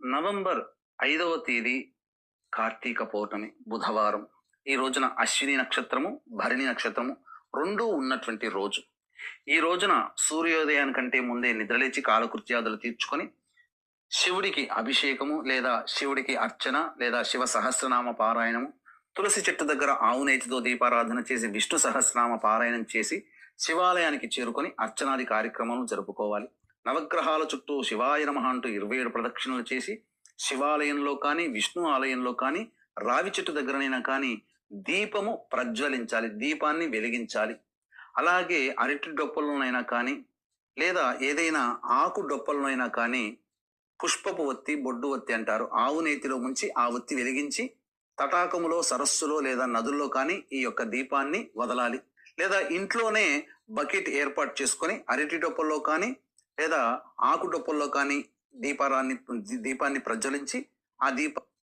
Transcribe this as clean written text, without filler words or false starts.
November 5వ తేదీ కార్తీక పౌర్ణమి బుధవారం. ఈ రోజున అశ్విని నక్షత్రము, భరణి నక్షత్రము రెండూ ఉన్నటువంటి రోజు. ఈ రోజున సూర్యోదయానికంటే ముందే నిద్రలేచి కాలకృత్యాదులు తీర్చుకొని శివుడికి అభిషేకము లేదా శివుడికి అర్చన లేదా శివ సహస్రనామ పారాయణము, తులసి చెట్టు దగ్గర ఆవు నేతితో దీపారాధన చేసి విష్ణు సహస్రనామ పారాయణం చేసి శివాలయానికి చేరుకొని అర్చనాది కార్యక్రమాలను జరుపుకోవాలి. నవగ్రహాల చుట్టూ శివాయ నమః అంటూ 27 ప్రదక్షిణలు చేసి శివాలయంలో కానీ విష్ణు ఆలయంలో కానీ రావి చెట్టు దగ్గరనైనా కానీ దీపము ప్రజ్వలించాలి, దీపాన్ని వెలిగించాలి. అలాగే అరటి డొప్పలనైనా కానీ లేదా ఏదైనా ఆకు డొప్పలనైనా కానీ పుష్పపు ఒత్తి, బొడ్డు ఒత్తి అంటారు, ఆవు నేతిలో ముంచి ఆ ఒత్తి వెలిగించి తటాకములో, సరస్సులో లేదా నదుల్లో కానీ ఈ యొక్క దీపాన్ని వదలాలి. లేదా ఇంట్లోనే బకెట్ ఏర్పాటు చేసుకొని అరటి డొప్పల్లో కానీ లేదా ఆకు డొప్పల్లో కానీ దీపాన్ని ప్రజ్వలించి ఆ